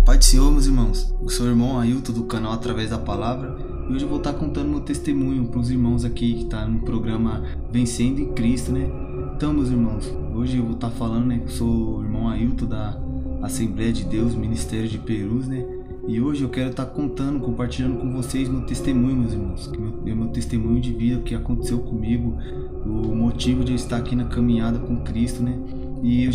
Pai do Senhor, meus irmãos, eu sou o irmão Ailton do canal Através da Palavra e hoje eu vou estar contando meu testemunho para os irmãos aqui que estão no programa Vencendo em Cristo, né? Então, meus irmãos, hoje eu vou estar falando, né? Eu sou o irmão Ailton da Assembleia de Deus, Ministério de Perus, né? E hoje eu quero estar contando, compartilhando com vocês meu testemunho, meus irmãos, meu testemunho de vida, o que aconteceu comigo, o motivo de eu estar aqui na caminhada com Cristo, né? E eu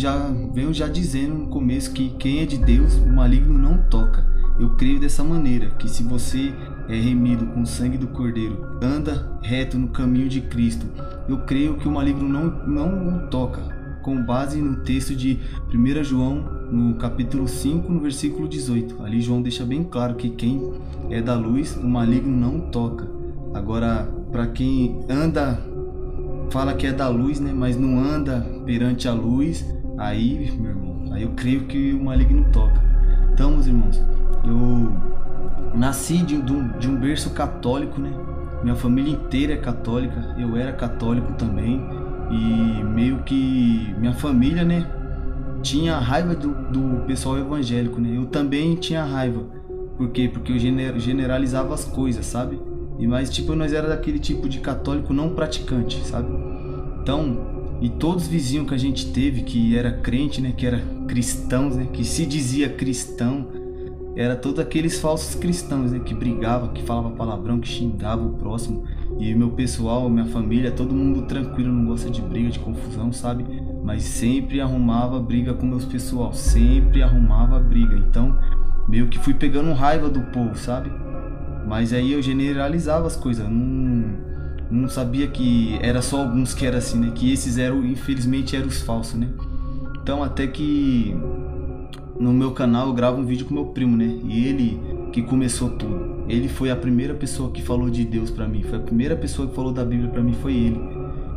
venho dizendo no começo que quem é de Deus, o maligno não toca. Eu creio dessa maneira, que se você é remido com o sangue do Cordeiro, anda reto no caminho de Cristo, eu creio que o maligno não o toca. Com base no texto de 1 João, no capítulo 5, no versículo 18. Ali João deixa bem claro que quem é da luz, o maligno não toca. Agora, para quem fala que é da luz, né, mas não anda perante a luz, aí, meu irmão, aí eu creio que o maligno toca. Então, meus irmãos, eu nasci de um berço católico, né? Minha família inteira é católica, eu era católico também, e meio que minha família, né, tinha raiva do pessoal evangélico, né? Eu também tinha raiva. Por quê? Porque eu generalizava as coisas, sabe? Mas tipo, nós era daquele tipo de católico não praticante, sabe? Então, e todos os vizinhos que a gente teve que era crente, né, que era cristãos, né, que se dizia cristão, era todos aqueles falsos cristãos, né, que brigava, que falava palavrão, que xingava o próximo. E meu pessoal, minha família, todo mundo tranquilo, não gosta de briga, de confusão, sabe? Mas sempre arrumava briga com meus pessoal, sempre arrumava briga. Então, meio que fui pegando raiva do povo, sabe? Mas aí eu generalizava as coisas, não sabia que era só alguns que era assim, né? Que esses infelizmente, eram os falsos, né? Então até que no meu canal eu gravo um vídeo com meu primo, né? E ele que começou tudo. Ele foi a primeira pessoa que falou de Deus pra mim, foi a primeira pessoa que falou da Bíblia pra mim, foi ele.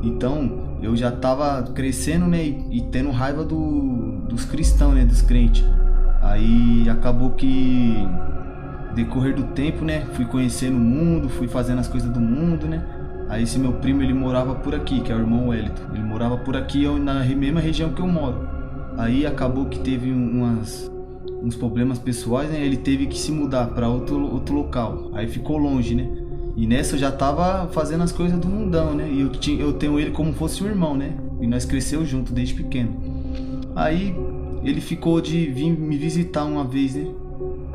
Então eu já tava crescendo, né? E tendo raiva dos cristãos, né? Dos crentes. Aí acabou que decorrer do tempo, né, fui conhecendo o mundo, fui fazendo as coisas do mundo, né. Aí esse meu primo, ele morava por aqui, que é o irmão Wellington. Ele morava por aqui, na mesma região que eu moro. Aí acabou que teve uns problemas pessoais, né, ele teve que se mudar para outro local. Aí ficou longe, né. E nessa eu já tava fazendo as coisas do mundão, né. E eu tenho ele como fosse um irmão, né. E nós cresceu junto desde pequeno. Aí ele ficou de vir me visitar uma vez, né.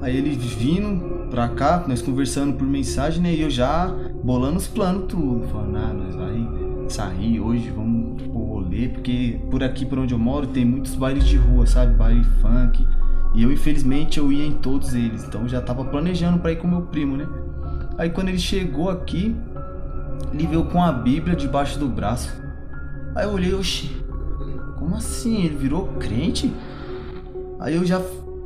Aí ele vindo pra cá, nós conversando por mensagem, né? E eu já bolando os planos tudo. Falando, nós vai sair hoje, vamos pro rolê. Porque por aqui, por onde eu moro, tem muitos bailes de rua, sabe? Baile funk. E eu, infelizmente, eu ia em todos eles. Então eu já tava planejando pra ir com meu primo, né? Aí quando ele chegou aqui, ele veio com a Bíblia debaixo do braço. Aí eu olhei, oxi, como assim? Ele virou crente? Aí eu já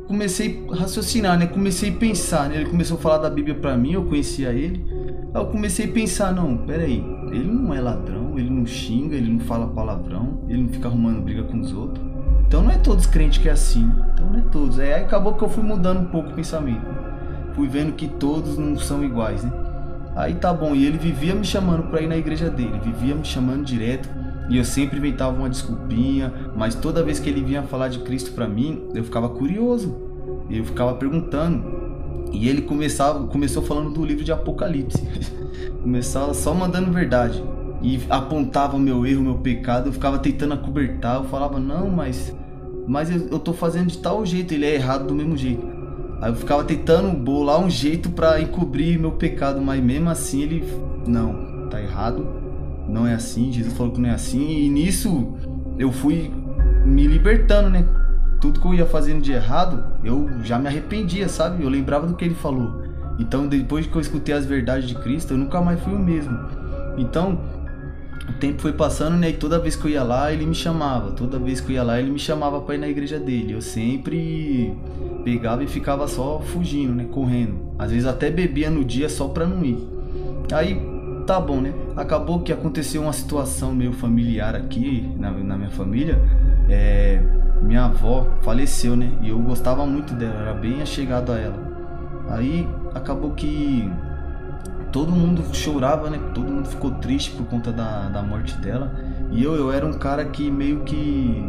comecei a raciocinar, né? Comecei a pensar, né? Ele começou a falar da Bíblia pra mim, eu conhecia ele. Aí eu comecei a pensar, não, peraí, ele não é ladrão, ele não xinga, ele não fala palavrão, ele não fica arrumando briga com os outros. Então não é todos crentes que é assim, né? Então não é todos. Aí acabou que eu fui mudando um pouco o pensamento. Fui vendo que todos não são iguais, né? Aí tá bom, e ele vivia me chamando pra ir na igreja dele, vivia me chamando direto. E eu sempre inventava uma desculpinha, mas toda vez que ele vinha falar de Cristo pra mim, eu ficava curioso. Eu ficava perguntando. E ele começou falando do livro de Apocalipse. Começava só mandando verdade. E apontava o meu erro, o meu pecado, eu ficava tentando acobertar. Eu falava, não, mas eu tô fazendo de tal jeito, ele é errado do mesmo jeito. Aí eu ficava tentando bolar um jeito pra encobrir meu pecado, mas mesmo assim ele, não, tá errado. Não é assim, Jesus falou que não é assim. E nisso eu fui me libertando, né? Tudo que eu ia fazendo de errado, eu já me arrependia, sabe? Eu lembrava do que ele falou. Então depois que eu escutei as verdades de Cristo, eu nunca mais fui o mesmo. Então o tempo foi passando, né? E toda vez que eu ia lá, ele me chamava. Toda vez que eu ia lá, ele me chamava pra ir na igreja dele. Eu sempre pegava e ficava só fugindo, né? Correndo. Às vezes até bebia no dia só pra não ir. Aí tá bom, né? Acabou que aconteceu uma situação meio familiar aqui na minha família. Minha avó faleceu, né? E eu gostava muito dela, era bem achegado a ela. Aí acabou que todo mundo chorava, né? Todo mundo ficou triste por conta da morte dela. E eu era um cara que meio que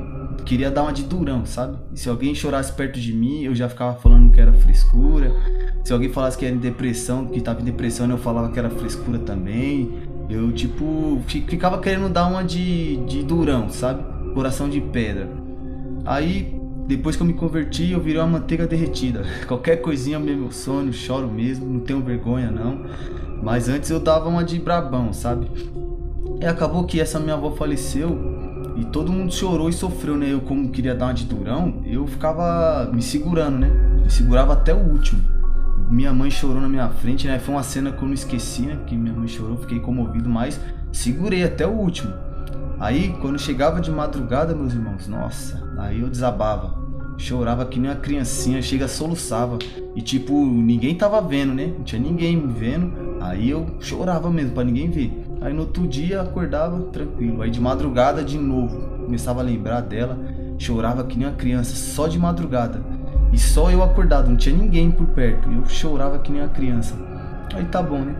queria dar uma de durão, sabe? E se alguém chorasse perto de mim, eu já ficava falando que era frescura. Se alguém falasse que era em depressão, que tava em depressão, eu falava que era frescura também. Eu, tipo, ficava querendo dar uma de durão, sabe? Coração de pedra. Aí, depois que eu me converti, eu virei uma manteiga derretida. Qualquer coisinha me emociono, choro mesmo, não tenho vergonha não. Mas antes eu dava uma de brabão, sabe? E acabou que essa minha avó faleceu e todo mundo chorou e sofreu, né? Eu, como queria dar uma de durão, eu ficava me segurando, né? Me segurava até o último. Minha mãe chorou na minha frente, né? Foi uma cena que eu não esqueci, né? Que minha mãe chorou, fiquei comovido, mas segurei até o último. Aí, quando chegava de madrugada, meus irmãos, nossa, aí eu desabava. Chorava que nem uma criancinha, chega, soluçava. E tipo, ninguém tava vendo, né? Não tinha ninguém me vendo. Aí eu chorava mesmo, pra ninguém ver. Aí no outro dia acordava tranquilo. Aí de madrugada de novo, começava a lembrar dela. Chorava que nem uma criança, só de madrugada. E só eu acordado, não tinha ninguém por perto. E eu chorava que nem uma criança. Aí tá bom, né?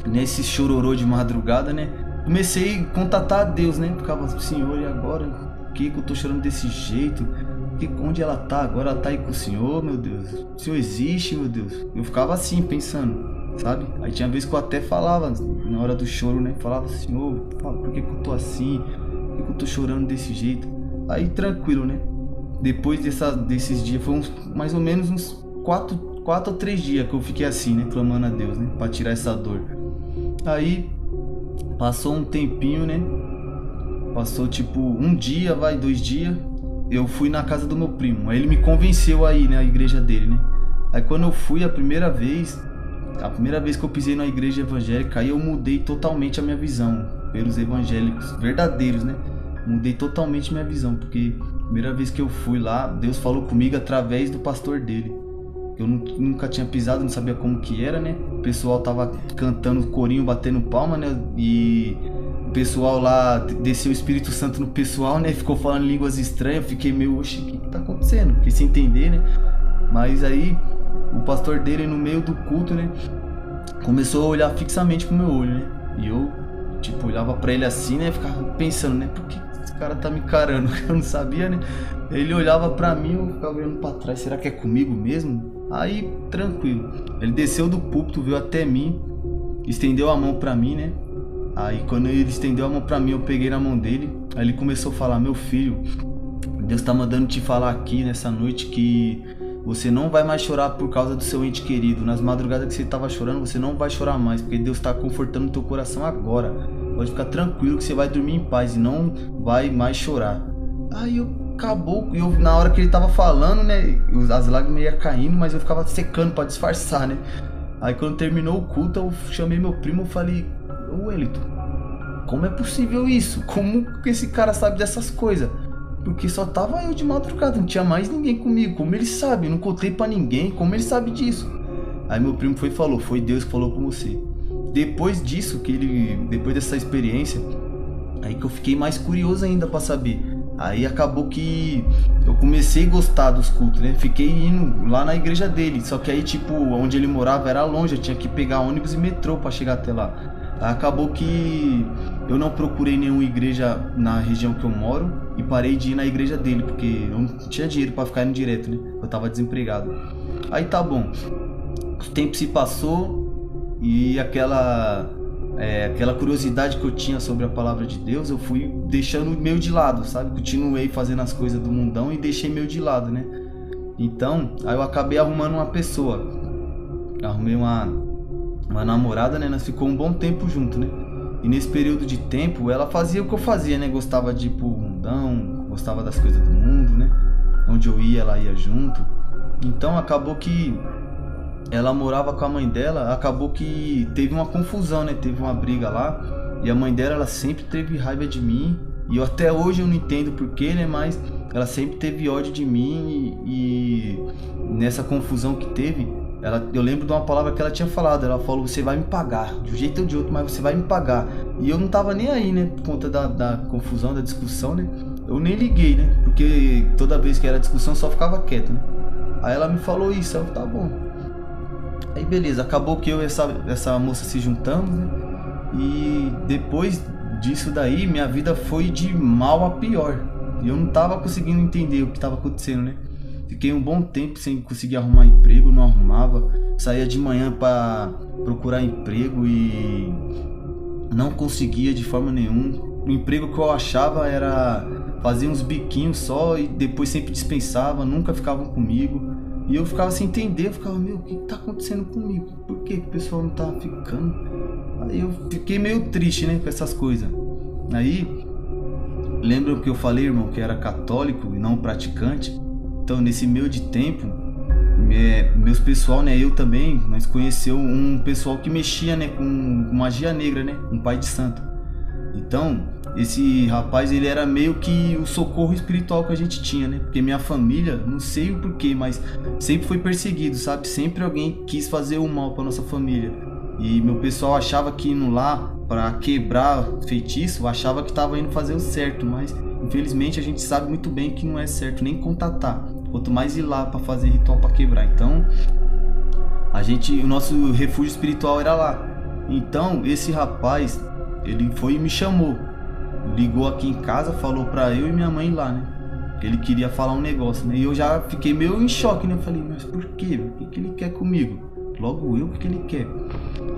Nesse chororô de madrugada, né? Comecei a contatar a Deus, né? Ficava, Senhor, e agora? Por que eu tô chorando desse jeito? Onde ela tá? Agora ela tá aí com o Senhor, meu Deus. O Senhor existe, meu Deus. Eu ficava assim, pensando, sabe? Aí tinha vezes que eu até falava, na hora do choro, né? Falava, Senhor, por que eu tô assim? Por que eu tô chorando desse jeito? Aí tranquilo, né? Depois desses dias, foi mais ou menos uns 4 ou 3 dias que eu fiquei assim, né? Clamando a Deus, né? Pra tirar essa dor. Aí, passou um tempinho, né? Passou tipo 1 dia, 2 dias. Eu fui na casa do meu primo. Aí ele me convenceu aí, né? A igreja dele, né? Aí quando eu fui a primeira vez que eu pisei na igreja evangélica, aí eu mudei totalmente a minha visão pelos evangélicos verdadeiros, né? Mudei totalmente minha visão, porque a primeira vez que eu fui lá, Deus falou comigo através do pastor dele. Eu nunca tinha pisado, não sabia como que era, né? O pessoal tava cantando corinho, batendo palma, né? E o pessoal lá, desceu o Espírito Santo no pessoal, né? Ficou falando línguas estranhas. Eu fiquei meio, oxe, o que tá acontecendo? Fiquei sem entender, né? Mas aí, o pastor dele, no meio do culto, né? Começou a olhar fixamente pro meu olho, né? E eu, tipo, olhava pra ele assim, né? Ficava pensando, né? Por que esse cara tá me encarando? Eu não sabia, né? Ele olhava pra mim, eu ficava olhando pra trás. Será que é comigo mesmo? Aí, tranquilo. Ele desceu do púlpito, veio até mim, estendeu a mão pra mim, né? Aí, quando ele estendeu a mão pra mim, eu peguei na mão dele. Aí ele começou a falar, meu filho, Deus tá mandando te falar aqui nessa noite que você não vai mais chorar por causa do seu ente querido. Nas madrugadas que você tava chorando, você não vai chorar mais, porque Deus tá confortando o teu coração agora. Pode ficar tranquilo que você vai dormir em paz e não vai mais chorar. Aí acabou, na hora que ele tava falando, né, as lágrimas iam caindo, mas eu ficava secando pra disfarçar, né. Aí quando terminou o culto, eu chamei meu primo e falei, ô Wellington, como é possível isso? Como que esse cara sabe dessas coisas? Porque só tava eu de madrugada, não tinha mais ninguém comigo. Como ele sabe? Eu não contei pra ninguém, como ele sabe disso? Aí meu primo foi e falou, foi Deus que falou com você. Depois disso, depois dessa experiência, aí que eu fiquei mais curioso ainda pra saber. Aí acabou que eu comecei a gostar dos cultos, né? Fiquei indo lá na igreja dele. Só que aí, tipo, onde ele morava era longe. Eu tinha que pegar ônibus e metrô pra chegar até lá. Aí acabou que eu não procurei nenhuma igreja na região que eu moro e parei de ir na igreja dele, porque eu não tinha dinheiro pra ficar indo direto, né? Eu tava desempregado. Aí tá bom. O tempo se passou e aquela curiosidade que eu tinha sobre a palavra de Deus, eu fui deixando meio de lado, sabe? Continuei fazendo as coisas do mundão e deixei meio de lado, né? Então, aí eu acabei arrumando uma pessoa. Arrumei uma namorada, né? Nós ficamos um bom tempo junto, né? E nesse período de tempo, ela fazia o que eu fazia, né? Gostava de ir pro mundão, gostava das coisas do mundo, né? Onde eu ia, ela ia junto. Então, acabou que ela morava com a mãe dela, acabou que teve uma confusão, né? Teve uma briga lá. E a mãe dela, ela sempre teve raiva de mim. E até hoje eu não entendo porquê, né? Mas ela sempre teve ódio de mim. E nessa confusão que teve, eu lembro de uma palavra que ela tinha falado. Ela falou, você vai me pagar, de um jeito ou de outro, mas você vai me pagar. E eu não tava nem aí, né? Por conta da confusão, da discussão, né? Eu nem liguei, né? Porque toda vez que era discussão, eu só ficava quieto, né? Aí ela me falou isso, eu, tá bom. Aí beleza, acabou que eu e essa moça se juntamos, né? E depois disso daí, minha vida foi de mal a pior. E eu não tava conseguindo entender o que tava acontecendo, né? Fiquei um bom tempo sem conseguir arrumar emprego, não arrumava. Saía de manhã para procurar emprego e não conseguia de forma nenhuma. O emprego que eu achava era fazer uns biquinhos só e depois sempre dispensava, nunca ficavam comigo. E eu ficava sem entender, eu ficava, meu, o que tá acontecendo comigo? Por que o pessoal não tá ficando? Aí eu fiquei meio triste, né, com essas coisas. Aí, lembra que eu falei, irmão, que era católico e não praticante? Então, nesse meio de tempo, meus pessoal, né, eu também, nós conheceu um pessoal que mexia, né, com magia negra, né, um pai de santo. Então, esse rapaz, ele era meio que o socorro espiritual que a gente tinha, né? Porque minha família, não sei o porquê, mas sempre foi perseguido, sabe? Sempre alguém quis fazer o mal pra nossa família. E meu pessoal achava que indo lá pra quebrar feitiço, achava que tava indo fazer o certo, mas infelizmente a gente sabe muito bem que não é certo nem contatar. Quanto mais ir lá pra fazer ritual pra quebrar. Então, o nosso refúgio espiritual era lá. Então, esse rapaz, ele foi e me chamou. Ligou aqui em casa, falou pra eu e minha mãe ir lá, né? Que ele queria falar um negócio, né? E eu já fiquei meio em choque, né? Eu falei, mas por quê? O que ele quer comigo? Logo eu, o que ele quer?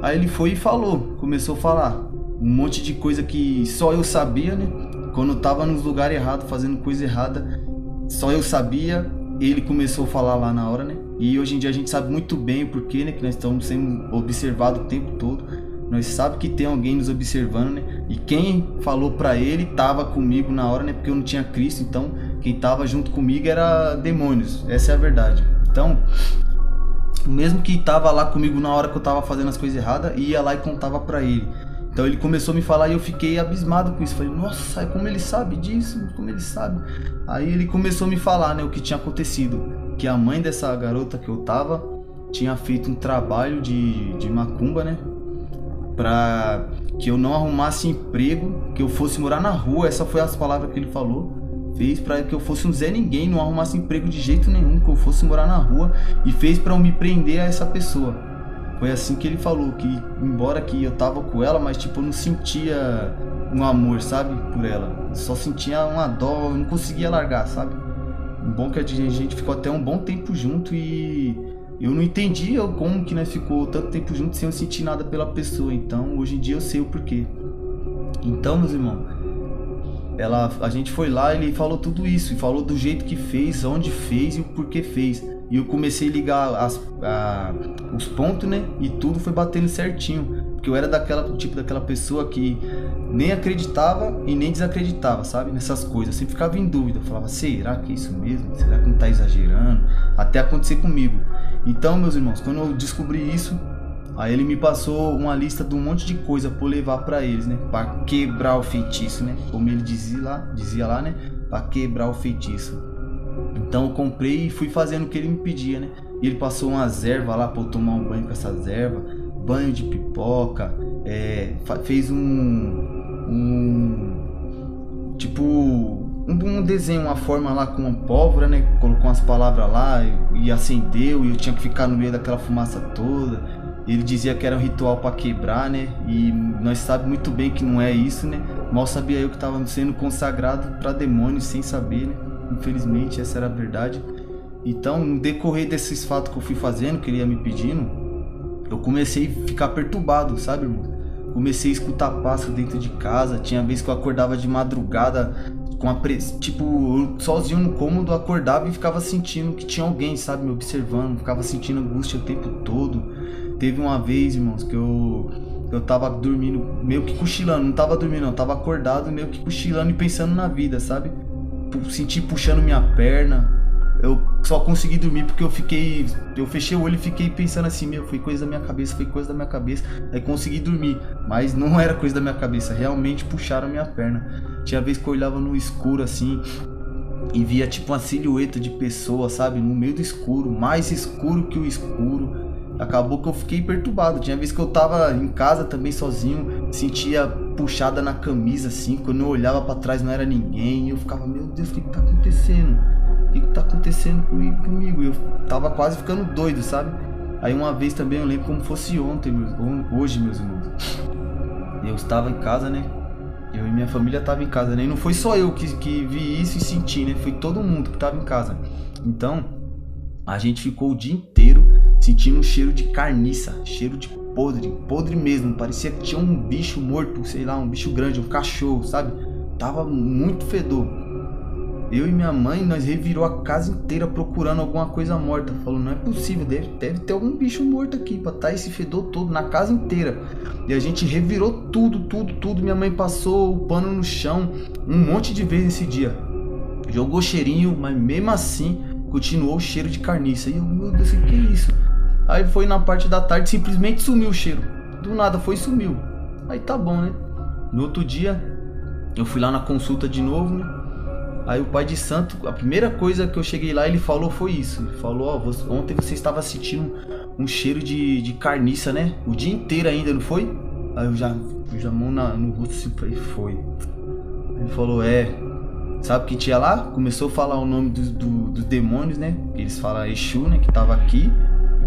Aí ele foi e falou, começou a falar um monte de coisa que só eu sabia, né? Quando eu tava nos lugares errados, fazendo coisa errada, só eu sabia. Ele começou a falar lá na hora, né? E hoje em dia a gente sabe muito bem o porquê, né? Que nós estamos sendo observados o tempo todo. Nós sabemos que tem alguém nos observando, né? E quem falou pra ele tava comigo na hora, né? Porque eu não tinha Cristo, então quem tava junto comigo era demônios. Essa é a verdade. Então, mesmo que tava lá comigo na hora que eu tava fazendo as coisas erradas, ia lá e contava pra ele. Então ele começou a me falar e eu fiquei abismado com isso. Falei, nossa, como ele sabe disso? Como ele sabe? Aí ele começou a me falar, né, o que tinha acontecido. Que a mãe dessa garota que eu tava tinha feito um trabalho de macumba, né? Pra que eu não arrumasse emprego, que eu fosse morar na rua. Essa foi as palavras que ele falou. Fez pra que eu fosse um Zé Ninguém, não arrumasse emprego de jeito nenhum, que eu fosse morar na rua. E fez pra eu me prender a essa pessoa. Foi assim que ele falou, que embora que eu tava com ela, mas tipo, eu não sentia um amor, sabe, por ela. Só sentia uma dó, eu não conseguia largar, sabe. Bom que a gente ficou até um bom tempo junto e eu não entendia como que nós ficou tanto tempo junto sem eu sentir nada pela pessoa. Então, hoje em dia eu sei o porquê. Então, meus irmãos, a gente foi lá, ele falou tudo isso, e falou do jeito que fez, onde fez e o porquê fez. E eu comecei a ligar os pontos, né? E tudo foi batendo certinho. Porque eu era daquela pessoa que nem acreditava e nem desacreditava, sabe? Nessas coisas. Eu sempre ficava em dúvida. Eu falava, será que é isso mesmo? Será que não tá exagerando? Até acontecer comigo. Então, meus irmãos, quando eu descobri isso, aí ele me passou uma lista de um monte de coisa pra eu levar pra eles, né? Pra quebrar o feitiço, né? Como ele dizia lá, né? Pra quebrar o feitiço. Então eu comprei e fui fazendo o que ele me pedia, né? E ele passou umas ervas lá pra eu tomar um banho com essas ervas. Banho de pipoca. Fez um desenho, uma forma lá com uma pólvora, né? Colocou umas palavras lá e acendeu. E eu tinha que ficar no meio daquela fumaça toda. Ele dizia que era um ritual pra quebrar, né? E nós sabemos muito bem que não é isso, né? Mal sabia eu que estava sendo consagrado pra demônios sem saber, né? Infelizmente, essa era a verdade. Então, no decorrer desses fatos que eu fui fazendo, que ele ia me pedindo, eu comecei a ficar perturbado, sabe, irmão? Comecei a escutar passos dentro de casa. Tinha vez que eu acordava de madrugada eu sozinho no cômodo, acordava e ficava sentindo que tinha alguém, sabe, me observando. Ficava sentindo angústia o tempo todo. Teve uma vez, irmãos, que eu tava dormindo, meio que cochilando. Não tava dormindo, não, tava acordado, meio que cochilando e pensando na vida, sabe? Senti puxando minha perna. Eu só consegui dormir porque eu fechei o olho e fiquei pensando assim, foi coisa da minha cabeça. Aí consegui dormir, mas não era coisa da minha cabeça, realmente puxaram minha perna. Tinha vez que eu olhava no escuro assim e via tipo uma silhueta de pessoa, sabe, no meio do escuro, mais escuro que o escuro. Acabou que eu fiquei perturbado. Tinha vez que eu tava em casa também sozinho, sentia puxada na camisa assim, quando eu olhava pra trás não era ninguém, e eu ficava, meu Deus, o que tá acontecendo? O que tá acontecendo comigo? Eu tava quase ficando doido, sabe? Aí uma vez também, eu lembro como fosse hoje, meus irmãos. Eu estava em casa, né? Eu e minha família tava em casa, né? E não foi só eu que vi isso e senti, né? Foi todo mundo que tava em casa. Então, a gente ficou o dia inteiro sentindo um cheiro de carniça, cheiro de podre mesmo. Parecia que tinha um bicho morto, sei lá, um bicho grande, um cachorro, sabe? Tava muito fedor. Eu e minha mãe, nós revirou a casa inteira procurando alguma coisa morta. Falou, não é possível, deve ter algum bicho morto aqui pra tá esse fedor todo na casa inteira. E a gente revirou tudo. Minha mãe passou o pano no chão um monte de vezes esse dia. Jogou cheirinho, mas mesmo assim continuou o cheiro de carniça. E eu, meu Deus, o que é isso? Aí foi na parte da tarde, simplesmente sumiu o cheiro. Do nada foi e sumiu. Aí tá bom, né? No outro dia, eu fui lá na consulta de novo, né? Aí o pai de santo, a primeira coisa que eu cheguei lá, ele falou foi isso. Ele falou, ó, ontem você estava sentindo um cheiro de carniça, né? O dia inteiro ainda, não foi? Aí eu já mão no rosto assim, falei, foi. Ele falou, sabe o que tinha lá? Começou a falar o nome dos demônios, né? Eles falam Exu, né? Que tava aqui.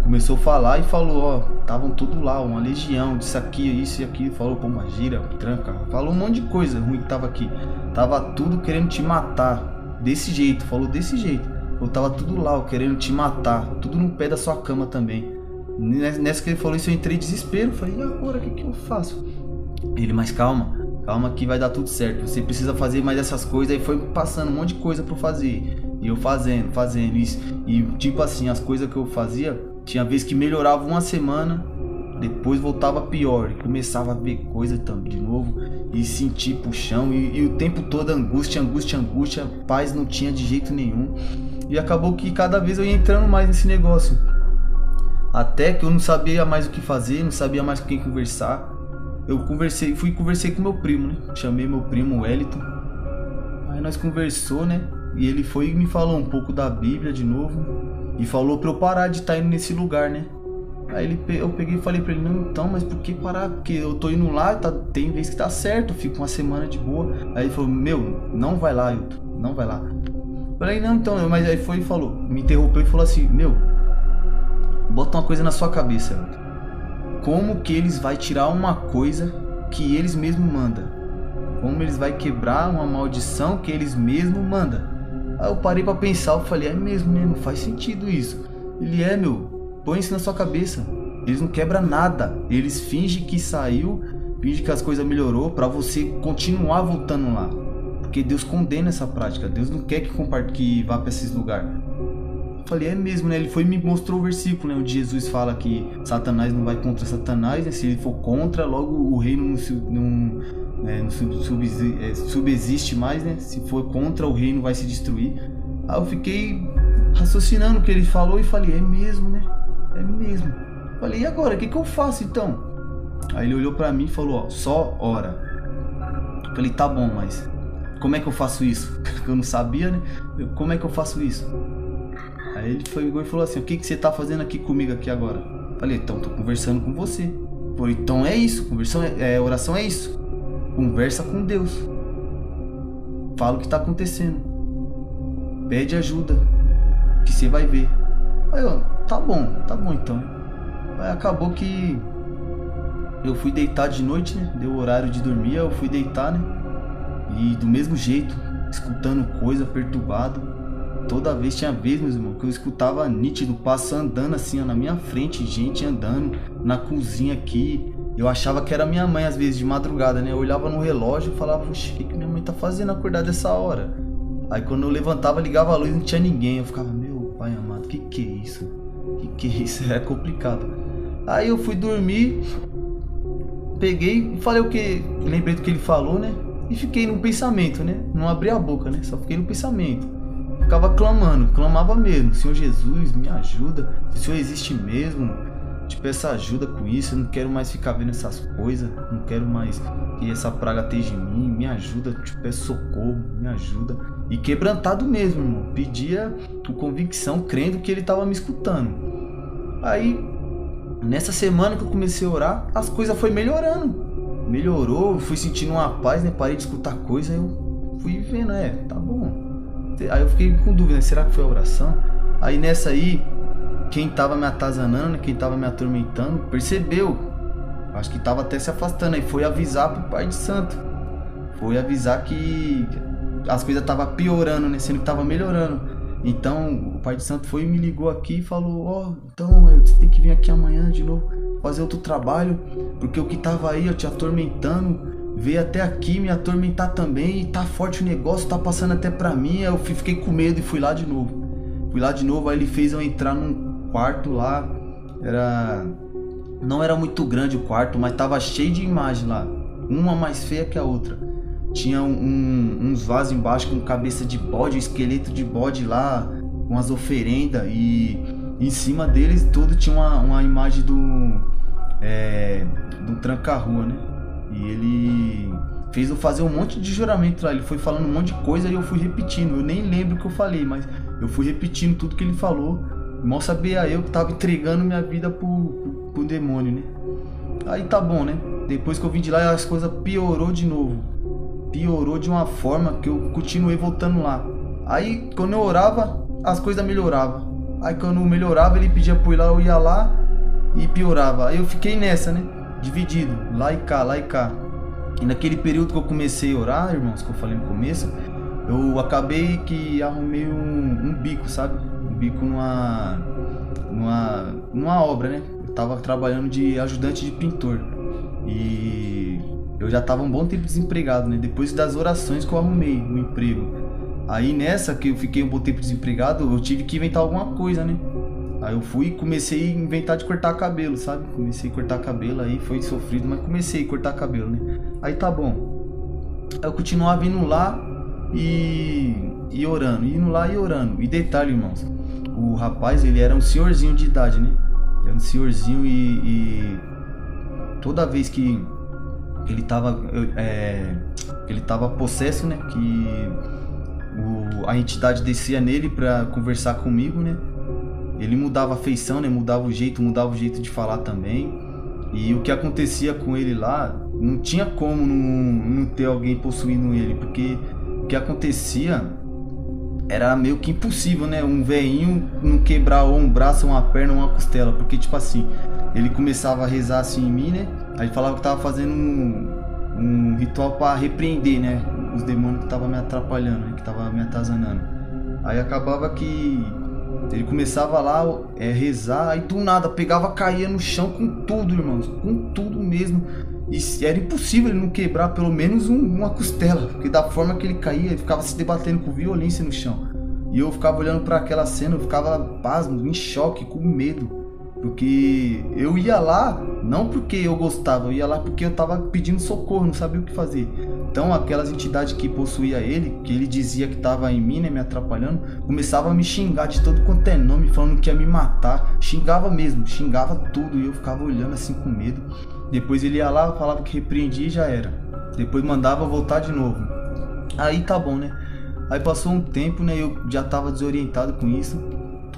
Começou a falar e falou, ó, estavam tudo lá, uma legião disso aqui, isso e aquilo. Falou, pombagira, tranca. Falou um monte de coisa ruim que tava aqui. Tava tudo querendo te matar. Desse jeito, falou desse jeito. Eu tava tudo lá, ó, querendo te matar. Tudo no pé da sua cama também. Nessa que ele falou isso, eu entrei em desespero. Falei, e agora, o que eu faço? Ele, mas calma que vai dar tudo certo. Você precisa fazer mais essas coisas. Aí foi passando um monte de coisa pra eu fazer. E eu fazendo isso. E tipo assim, as coisas que eu fazia, tinha vezes que melhorava uma semana, depois voltava pior. E começava a ver coisa de novo. E sentir puxão. E o tempo todo angústia. Paz não tinha de jeito nenhum. E acabou que cada vez eu ia entrando mais nesse negócio. Até que eu não sabia mais o que fazer, não sabia mais com quem conversar. Eu conversei com meu primo, né? Chamei meu primo, o Wellington. Aí nós conversou, né? E ele foi e me falou um pouco da Bíblia de novo. E falou pra eu parar de estar indo nesse lugar, né? Aí eu peguei e falei pra ele, não, então, mas por que parar? Porque eu tô indo lá, tem vez que tá certo, eu fico uma semana de boa. Aí ele falou, meu, não vai lá, Hilton, não vai lá. Eu falei, não, então, mas aí foi e falou, me interrompeu e falou assim, meu, bota uma coisa na sua cabeça, Hilton. Como que eles vai tirar uma coisa que eles mesmos mandam? Como eles vai quebrar uma maldição que eles mesmos mandam? Aí eu parei pra pensar, eu falei, é mesmo, né? Não faz sentido isso. Ele meu, põe isso na sua cabeça. Eles não quebram nada. Eles fingem que saiu, fingem que as coisas melhorou pra você continuar voltando lá. Porque Deus condena essa prática. Deus não quer que vá pra esses lugares. Eu falei, é mesmo, né? Ele foi e me mostrou o versículo, né? Onde Jesus fala que Satanás não vai contra Satanás, né? Se ele for contra, logo o reino não subsiste mais, né? Se for contra, o reino vai se destruir. Aí eu fiquei raciocinando o que ele falou e falei, é mesmo, né? É mesmo. Falei, e agora? O que eu faço então? Aí ele olhou pra mim e falou, ó, só ora. Falei, tá bom, mas como é que eu faço isso? Porque eu não sabia, né? Como é que eu faço isso? Aí ele foi e falou assim, o que você tá fazendo aqui comigo aqui agora? Falei, então, tô conversando com você. Falei, então é isso, oração é isso. Conversa com Deus. Fala o que tá acontecendo. Pede ajuda, que você vai ver. Aí eu, tá bom então. Aí acabou que eu fui deitar de noite, né? Deu o horário de dormir, eu fui deitar, né? E do mesmo jeito, escutando coisa, perturbado. Toda vez tinha vez, meus irmãos, que eu escutava nítido, passo andando assim, ó, na minha frente, gente andando na cozinha aqui. Eu achava que era minha mãe, às vezes, de madrugada, né? Eu olhava no relógio e falava, oxe, o que minha mãe tá fazendo acordar dessa hora? Aí quando eu levantava, ligava a luz e não tinha ninguém. Eu ficava, meu pai amado, que é isso? Que é isso? É complicado. Aí eu fui dormir, peguei e falei o que... Lembrei do que ele falou, né? E fiquei no pensamento, né? Não abri a boca, né? Só fiquei no pensamento. Ficava clamava mesmo, Senhor Jesus, me ajuda, se o Senhor existe mesmo, te peço ajuda com isso, eu não quero mais ficar vendo essas coisas, não quero mais que essa praga esteja em mim, me ajuda, te peço socorro, me ajuda. E quebrantado mesmo, irmão, pedia com convicção, crendo que ele estava me escutando. Aí, nessa semana que eu comecei a orar, as coisas foram melhorando, melhorou, fui sentindo uma paz, né, parei de escutar coisa, eu fui vendo, tá bom. Aí eu fiquei com dúvida, será que foi a oração? Aí nessa aí, quem tava me atazanando, quem tava me atormentando, percebeu. Acho que tava até se afastando. Aí foi avisar pro pai de santo. foi avisar que as coisas estavam piorando, né? Sendo que tava melhorando. Então o pai de santo foi e me ligou aqui e falou: ó, então você tem que vir aqui amanhã de novo fazer outro trabalho, porque o que tava aí eu te atormentando veio até aqui me atormentar também, e tá forte o negócio, tá passando até pra mim. Aí eu fiquei com medo e fui lá de novo. Aí ele fez eu entrar num quarto lá. Não era muito grande o quarto, mas tava cheio de imagem lá, uma mais feia que a outra. Tinha uns vasos embaixo com cabeça de bode, esqueleto de bode lá, com as oferendas, e em cima deles tudo tinha uma imagem do tranca-rua, né? E ele fez eu fazer um monte de juramento lá. Ele foi falando um monte de coisa e eu fui repetindo. Eu nem lembro o que eu falei, mas eu fui repetindo tudo que ele falou. Mal sabia eu que tava entregando minha vida pro demônio, né? Aí tá bom, né? Depois que eu vim de lá, as coisas piorou de novo. Piorou de uma forma que eu continuei voltando lá. Aí quando eu orava, as coisas melhoravam. Aí quando melhorava, ele pedia pra eu ir lá, eu ia lá e piorava. Aí eu fiquei nessa, né? Dividido, lá e cá, lá e cá. E naquele período que eu comecei a orar, irmãos, que eu falei no começo, eu acabei que arrumei um bico, sabe? Um bico numa obra, né? Eu tava trabalhando de ajudante de pintor. E eu já tava um bom tempo desempregado, né? Depois das orações que eu arrumei um emprego. Aí nessa que eu fiquei um bom tempo desempregado, eu tive que inventar alguma coisa, né? Aí eu fui e comecei a inventar de cortar cabelo, sabe? Comecei a cortar cabelo, aí foi sofrido, mas comecei a cortar cabelo, né? Aí tá bom. Aí eu continuava indo lá e orando, indo lá e orando. E detalhe, irmãos, o rapaz, ele era um senhorzinho de idade, né? Era um senhorzinho e toda vez que ele tava possesso, né? Que a entidade descia nele pra conversar comigo, né? Ele mudava a feição, né? Mudava o jeito de falar também. E o que acontecia com ele lá, não tinha como não ter alguém possuindo ele, porque o que acontecia era meio que impossível, né? Um velhinho não quebrar ou um braço, uma perna ou uma costela, porque tipo assim, ele começava a rezar assim em mim, né? Aí falava que tava fazendo um ritual para repreender, né? Os demônios que estavam me atrapalhando, né? Que tava me atazanando. Aí acabava que ele começava lá rezar, aí do nada pegava, caía no chão com tudo, irmãos, com tudo mesmo. E era impossível ele não quebrar pelo menos uma costela, porque da forma que ele caía, ele ficava se debatendo com violência no chão. E eu ficava olhando para aquela cena, eu ficava pasmo, em choque, com medo. Porque eu ia lá, não porque eu gostava, eu ia lá porque eu tava pedindo socorro, não sabia o que fazer. Então aquelas entidades que possuía ele, que ele dizia que tava em mim, né, me atrapalhando, começava a me xingar de todo quanto é nome, falando que ia me matar. Xingava mesmo, xingava tudo, e eu ficava olhando assim com medo. Depois ele ia lá, falava que repreendia e já era. Depois mandava voltar de novo. Aí tá bom, né? Aí passou um tempo, né, eu já tava desorientado com isso.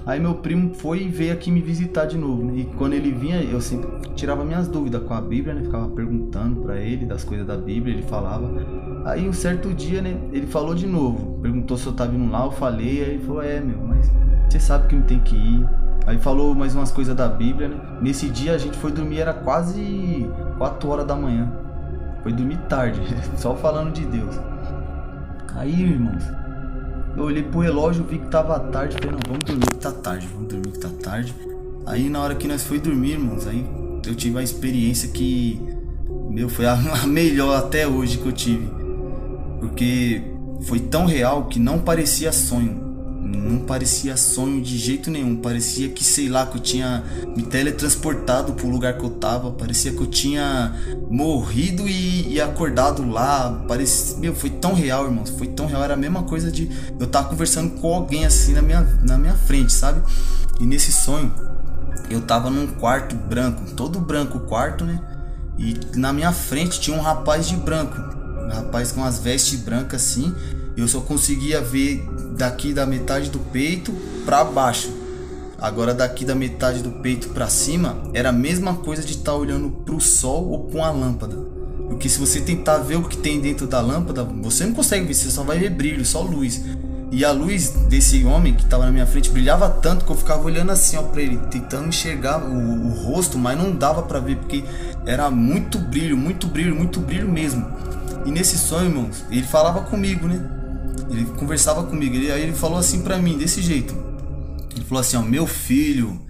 Aí meu primo foi e veio aqui me visitar de novo, né? E quando ele vinha, eu sempre tirava minhas dúvidas com a Bíblia, né? Ficava perguntando pra ele das coisas da Bíblia, ele falava. Aí um certo dia, né, ele falou de novo. Perguntou se eu tava indo lá, eu falei. Aí ele falou, mas você sabe que não tem que ir. Aí falou mais umas coisas da Bíblia, né? Nesse dia a gente foi dormir, era quase 4 horas da manhã. Foi dormir tarde, só falando de Deus. Aí, irmãos, eu olhei pro relógio, vi que tava tarde, falei, não, vamos dormir que tá tarde. Aí na hora que nós foi dormir, irmãos, aí eu tive uma experiência que, foi a melhor até hoje que eu tive. Porque foi tão real que não parecia sonho. Não parecia sonho de jeito nenhum. Parecia que, sei lá, que eu tinha me teletransportado pro lugar que eu tava. Parecia que eu tinha morrido e acordado lá. Foi tão real, irmãos. Foi tão real. Era a mesma coisa de eu tava conversando com alguém assim na minha frente, sabe? E nesse sonho eu tava num quarto branco, todo branco o quarto, né? E na minha frente tinha um rapaz de branco, um rapaz com as vestes brancas assim. Eu só conseguia ver daqui da metade do peito pra baixo. Agora daqui da metade do peito pra cima era a mesma coisa de estar olhando pro sol ou pra uma lâmpada. Porque se você tentar ver o que tem dentro da lâmpada, você não consegue ver, você só vai ver brilho, só luz. E a luz desse homem que tava na minha frente brilhava tanto que eu ficava olhando assim, ó, pra ele, tentando enxergar o rosto, mas não dava pra ver porque era muito brilho mesmo. E nesse sonho, irmãos, ele falava comigo, né? Ele conversava comigo. Aí ele falou assim pra mim, desse jeito. Ele falou assim, ó, meu filho,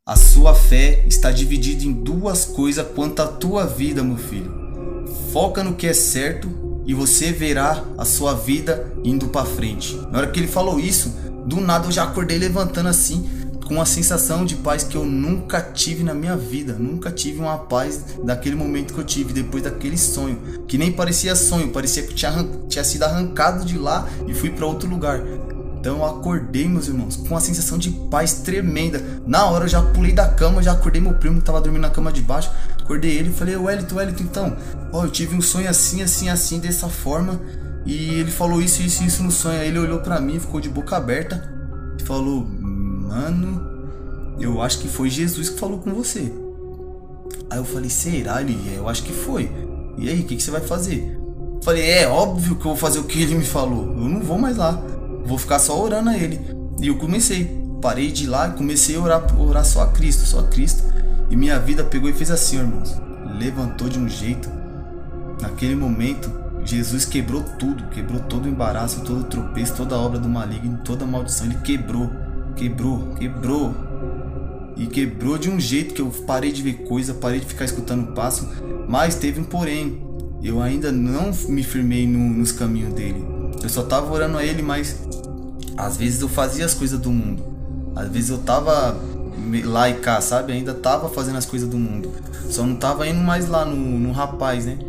a sua fé está dividida em duas coisas quanto à tua vida, meu filho. Foca no que é certo e você verá a sua vida indo pra frente. Na hora que ele falou isso, do nada eu já acordei levantando assim, com uma sensação de paz que eu nunca tive na minha vida. Nunca tive uma paz daquele momento que eu tive, depois daquele sonho. Que nem parecia sonho, parecia que eu tinha sido arrancado de lá e fui para outro lugar. Então eu acordei, meus irmãos, com uma sensação de paz tremenda. Na hora eu já pulei da cama, já acordei meu primo que tava dormindo na cama de baixo. Acordei ele e falei, Wellington, então, ó, eu tive um sonho assim, dessa forma. E ele falou isso no sonho. Aí ele olhou pra mim, ficou de boca aberta e falou, mano, eu acho que foi Jesus que falou com você. Aí eu falei, será? Eu acho que foi. E aí, o que você vai fazer? Eu falei, é óbvio que eu vou fazer o que ele me falou. Eu não vou mais lá. Vou ficar só orando a ele. E eu parei de ir lá e comecei a orar só a Cristo. E minha vida pegou e fez assim, irmãos. Levantou de um jeito. Naquele momento, Jesus quebrou tudo. Quebrou todo o embaraço, todo o tropeço, toda a obra do maligno, toda a maldição. Ele quebrou. E quebrou de um jeito que eu parei de ver coisa, parei de ficar escutando passo. Mas teve um porém. Eu ainda não me firmei nos caminhos dele. Eu só tava orando a ele, mas às vezes eu fazia as coisas do mundo. Às vezes eu tava lá e cá, sabe? Ainda tava fazendo as coisas do mundo. Só não tava indo mais lá no rapaz, né?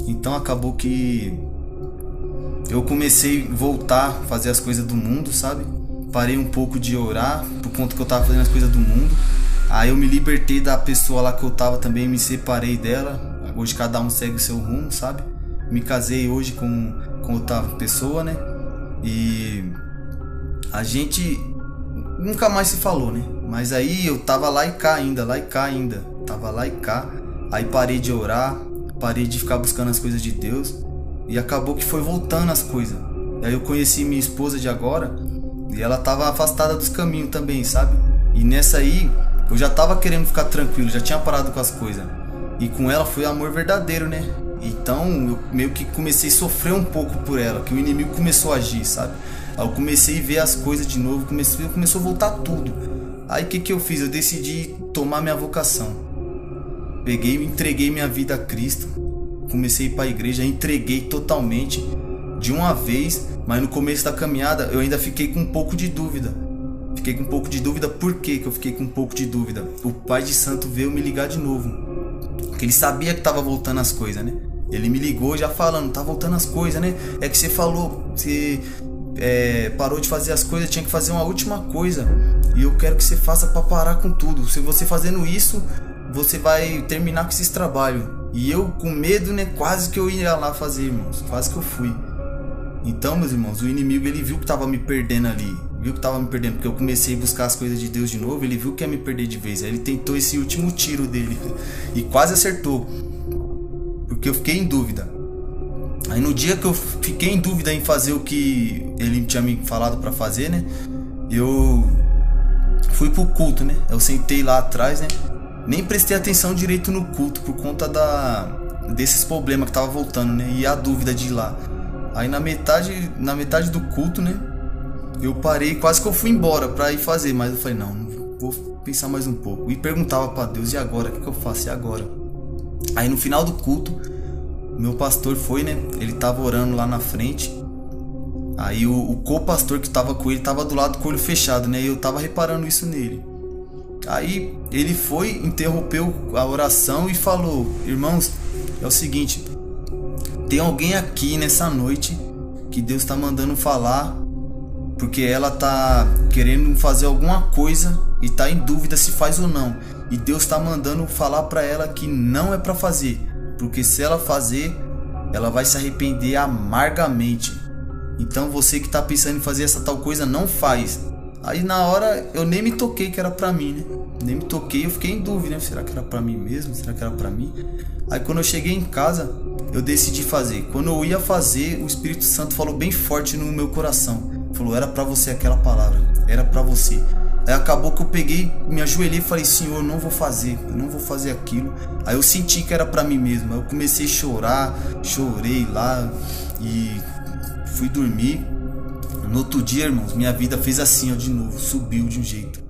Então acabou que eu comecei a voltar a fazer as coisas do mundo, sabe? Parei um pouco de orar, por conta que eu tava fazendo as coisas do mundo. Aí eu me libertei da pessoa lá que eu tava também, me separei dela. Hoje cada um segue o seu rumo, sabe? Me casei hoje com outra pessoa, né? E a gente nunca mais se falou, né? Mas aí eu tava lá e cá ainda. Tava lá e cá. Aí parei de orar, parei de ficar buscando as coisas de Deus. E acabou que foi voltando as coisas. E aí eu conheci minha esposa de agora. E ela tava afastada dos caminhos também, sabe? E nessa aí, eu já tava querendo ficar tranquilo, já tinha parado com as coisas. E com ela foi amor verdadeiro, né? Então eu meio que comecei a sofrer um pouco por ela, que o inimigo começou a agir, sabe? Aí eu comecei a ver as coisas de novo, começou a voltar tudo. Aí o que eu fiz? Eu decidi tomar minha vocação. Peguei e entreguei minha vida a Cristo. Comecei a ir pra igreja, entreguei totalmente, de uma vez. Mas no começo da caminhada eu ainda fiquei com um pouco de dúvida. Por que eu fiquei com um pouco de dúvida? O Pai de Santo veio me ligar de novo. Porque ele sabia que tava voltando as coisas, né? Ele me ligou já falando, tá voltando as coisas, né? É que você falou, você parou de fazer as coisas, tinha que fazer uma última coisa. E eu quero que você faça pra parar com tudo. Se você fazendo isso, você vai terminar com esses trabalhos. E eu com medo, né? Quase que eu ia lá fazer, irmãos. Quase que eu fui. Então, meus irmãos, o inimigo, ele viu que tava me perdendo ali. Porque eu comecei a buscar as coisas de Deus de novo. Ele viu que ia me perder de vez. Aí ele tentou esse último tiro dele. E quase acertou. Porque eu fiquei em dúvida. Aí no dia que eu fiquei em dúvida em fazer o que ele tinha me falado pra fazer, né? Eu fui pro culto, né? Eu sentei lá atrás, né? Nem prestei atenção direito no culto por conta desses problemas que tava voltando, né? E a dúvida de ir lá. Aí na metade do culto, né? Eu parei, quase que eu fui embora pra ir fazer. Mas eu falei, não vou pensar mais um pouco. E perguntava pra Deus, e agora? O que eu faço? E agora? Aí no final do culto, meu pastor foi, né? Ele tava orando lá na frente. Aí o co-pastor que tava com ele tava do lado com o olho fechado, né? E eu tava reparando isso nele. Aí ele foi, interrompeu a oração e falou: irmãos, é o seguinte, tem alguém aqui nessa noite que Deus tá mandando falar, porque ela tá querendo fazer alguma coisa e tá em dúvida se faz ou não. E Deus tá mandando falar pra ela que não é pra fazer, porque se ela fazer, ela vai se arrepender amargamente. Então você que tá pensando em fazer essa tal coisa, não faz. Aí na hora eu nem me toquei que era pra mim, né? Nem me toquei, eu fiquei em dúvida, né? Será que era pra mim mesmo? Será que era pra mim? Aí quando eu cheguei em casa, eu decidi fazer. Quando eu ia fazer, o Espírito Santo falou bem forte no meu coração. Falou, era pra você aquela palavra, era pra você. Aí acabou que eu peguei, me ajoelhei e falei, Senhor, eu não vou fazer aquilo. Aí eu senti que era pra mim mesmo. Aí eu comecei a chorar, chorei lá e fui dormir. No outro dia, irmãos, minha vida fez assim, ó, de novo, subiu de um jeito.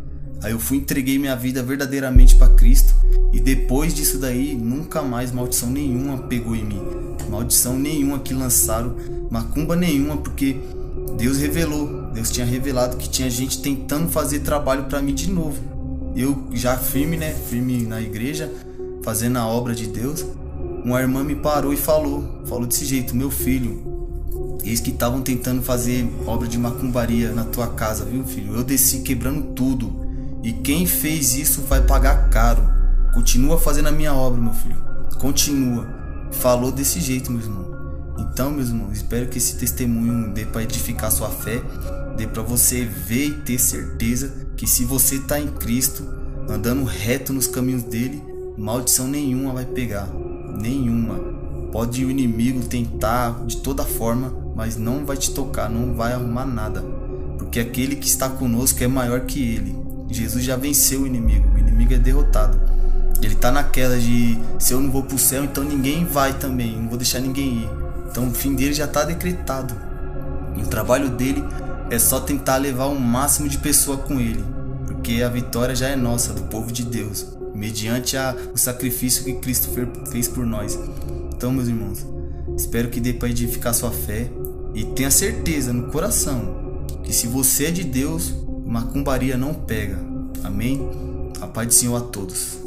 Aí eu entreguei minha vida verdadeiramente pra Cristo. E depois disso daí, nunca mais maldição nenhuma pegou em mim. Maldição nenhuma que lançaram, macumba nenhuma, porque Deus tinha revelado que tinha gente tentando fazer trabalho pra mim de novo. Eu já firme na igreja, fazendo a obra de Deus. Uma irmã me parou e falou desse jeito, meu filho, eis que estavam tentando fazer obra de macumbaria na tua casa, viu, filho? Eu desci quebrando tudo, e quem fez isso vai pagar caro. Continua fazendo a minha obra, meu filho, continua. Falou desse jeito, meu irmão. Então, meus irmãos, espero que esse testemunho dê para edificar sua fé, dê para você ver e ter certeza que se você está em Cristo, andando reto nos caminhos dele, maldição nenhuma vai pegar, nenhuma. Pode o inimigo tentar de toda forma, mas não vai te tocar, não vai arrumar nada, porque aquele que está conosco é maior que ele. Jesus já venceu o inimigo é derrotado. Ele está naquela de, se eu não vou pro céu, então ninguém vai também, não vou deixar ninguém ir. Então o fim dele já está decretado. E o trabalho dele é só tentar levar o máximo de pessoa com ele, porque a vitória já é nossa, do povo de Deus, mediante o sacrifício que Cristo fez por nós. Então, meus irmãos, espero que dê para edificar sua fé e tenha certeza no coração que se você é de Deus, macumbaria não pega. Amém? A paz do Senhor a todos.